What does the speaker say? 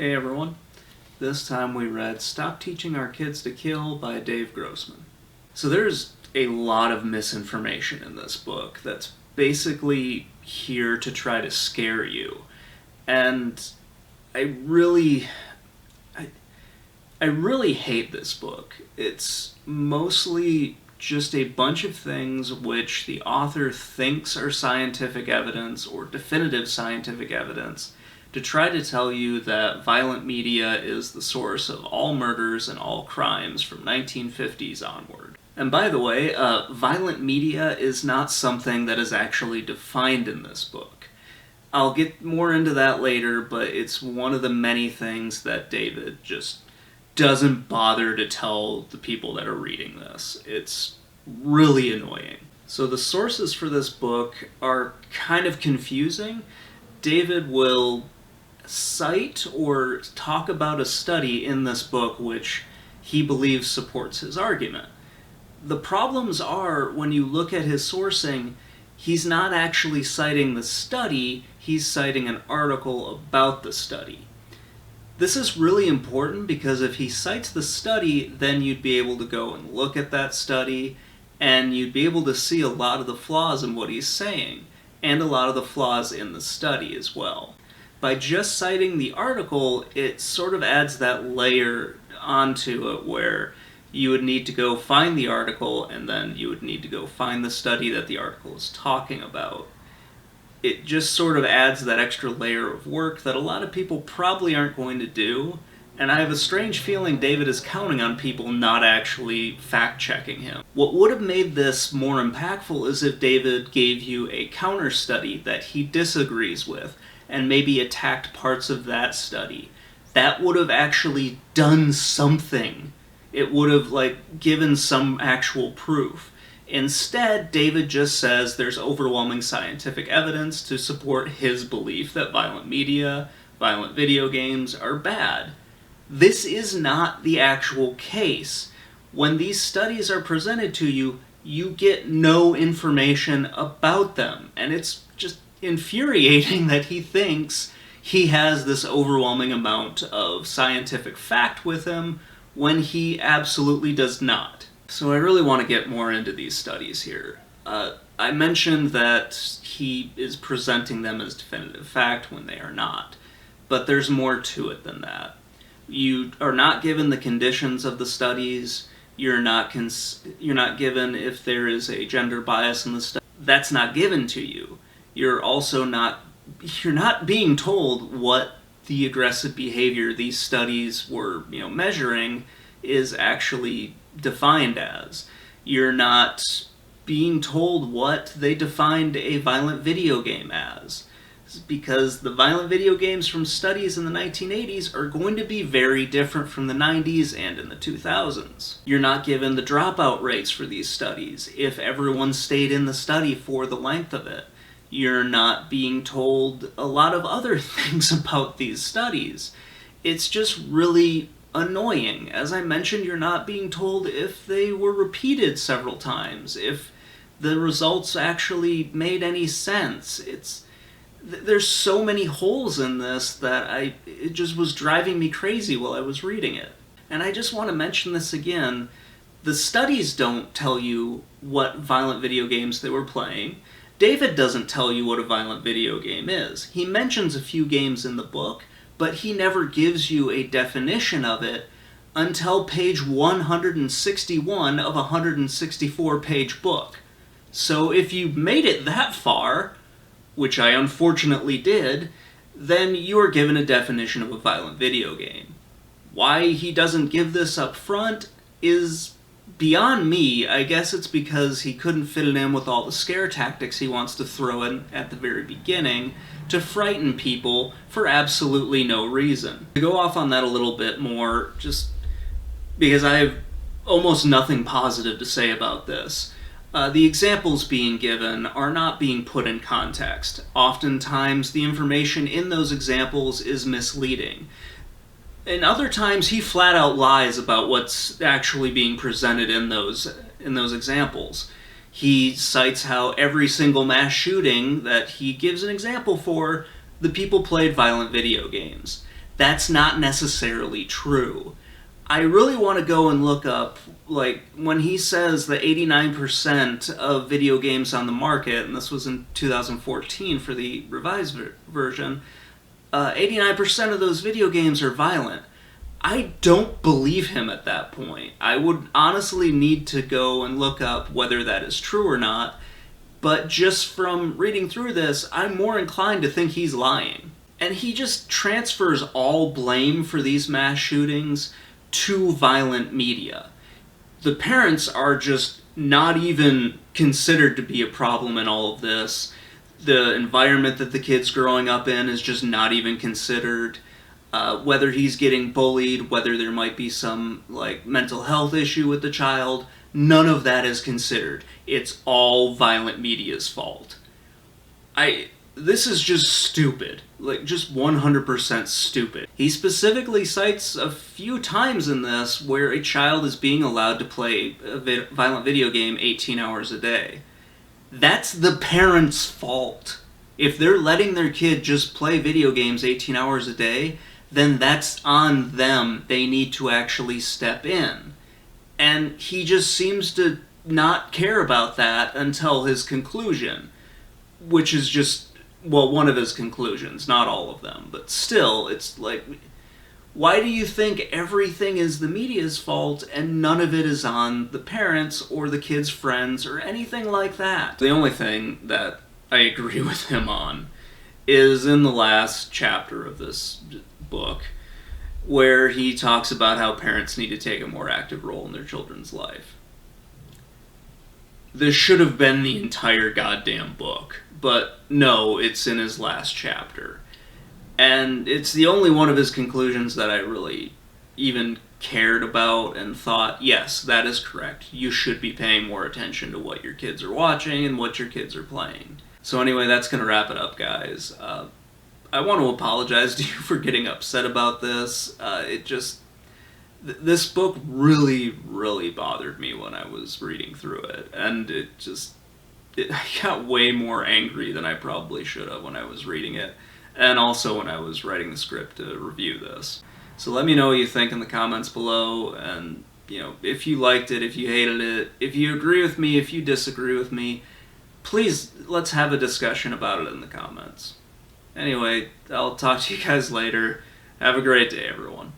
Hey everyone, this time we read Stop Teaching Our Kids to Kill by Dave Grossman. So there's a lot of misinformation in this book that's basically here to try to scare you. And I really hate this book. It's mostly just a bunch of things which the author thinks are scientific evidence or definitive scientific evidence to try to tell you that violent media is the source of all murders and all crimes from 1950s onward. And by the way, violent media is not something that is actually defined in this book. I'll get more into that later, but it's one of the many things that David just doesn't bother to tell the people that are reading this. It's really annoying. So the sources for this book are kind of confusing. David will cite or talk about a study in this book which he believes supports his argument. The problems are, when you look at his sourcing, he's not actually citing the study, he's citing an article about the study. This is really important because if he cites the study, then you'd be able to go and look at that study, and you'd be able to see a lot of the flaws in what he's saying, and a lot of the flaws in the study as well. By just citing the article, it sort of adds that layer onto it where you would need to go find the article, and then you would need to go find the study that the article is talking about. It just sort of adds that extra layer of work that a lot of people probably aren't going to do, and I have a strange feeling David is counting on people not actually fact-checking him. What would have made this more impactful is if David gave you a counter-study that he disagrees with, and maybe attacked parts of that study. That would have actually done something. It would have, given some actual proof. Instead, David just says there's overwhelming scientific evidence to support his belief that violent media, violent video games are bad. This is not the actual case. When these studies are presented to you, you get no information about them, and it's just infuriating that he thinks he has this overwhelming amount of scientific fact with him when he absolutely does not. So I really want to get more into these studies here. I mentioned that he is presenting them as definitive fact when they are not, but there's more to it than that. You are not given the conditions of the studies, you're not given if there is a gender bias in the study. That's not given to you. You're not being told what the aggressive behavior these studies were, measuring is actually defined as. You're not being told what they defined a violent video game as. Because the violent video games from studies in the 1980s are going to be very different from the 90s and in the 2000s. You're not given the dropout rates for these studies, if everyone stayed in the study for the length of it. You're not being told a lot of other things about these studies. It's just really annoying. As I mentioned, you're not being told if they were repeated several times, if the results actually made any sense. There's so many holes in this that it just was driving me crazy while I was reading it. And I just want to mention this again. The studies don't tell you what violent video games they were playing. David doesn't tell you what a violent video game is. He mentions a few games in the book, but he never gives you a definition of it until page 161 of a 164-page book. So if you made it that far, which I unfortunately did, then you are given a definition of a violent video game. Why he doesn't give this up front is beyond me. I guess it's because he couldn't fit it in with all the scare tactics he wants to throw in at the very beginning to frighten people for absolutely no reason. To go off on that a little bit more, just because I have almost nothing positive to say about this. The examples being given are not being put in context. Oftentimes, the information in those examples is misleading. And other times, he flat out lies about what's actually being presented in those examples. He cites how every single mass shooting that he gives an example for, the people played violent video games. That's not necessarily true. I really want to go and look up, like, when he says that 89% of video games on the market, and this was in 2014 for the revised version, 89% of those video games are violent. I don't believe him at that point. I would honestly need to go and look up whether that is true or not, but just from reading through this, I'm more inclined to think he's lying. And he just transfers all blame for these mass shootings to violent media. The parents are just not even considered to be a problem in all of this. The environment that the kid's growing up in is just not even considered. Whether he's getting bullied, whether there might be some like mental health issue with the child, none of that is considered. It's all violent media's fault. This is just stupid. Like, just 100% stupid. He specifically cites a few times in this where a child is being allowed to play a violent video game 18 hours a day. That's the parents' fault. If they're letting their kid just play video games 18 hours a day, then that's on them. They need to actually step in. And he just seems to not care about that until his conclusion, which is just, well, one of his conclusions, not all of them. But still, it's like, why do you think everything is the media's fault and none of it is on the parents or the kid's friends or anything like that? The only thing that I agree with him on is in the last chapter of this book, where he talks about how parents need to take a more active role in their children's life. This should have been the entire goddamn book, but no, it's in his last chapter. And it's the only one of his conclusions that I really even cared about and thought, yes, that is correct. You should be paying more attention to what your kids are watching and what your kids are playing. So anyway, that's going to wrap it up, guys. I want to apologize to you for getting upset about this. This book really, really bothered me when I was reading through it. And I got way more angry than I probably should have when I was reading it. And also when I was writing the script to review this. So let me know what you think in the comments below. And, if you liked it, if you hated it, if you agree with me, if you disagree with me, please, let's have a discussion about it in the comments. Anyway, I'll talk to you guys later. Have a great day, everyone.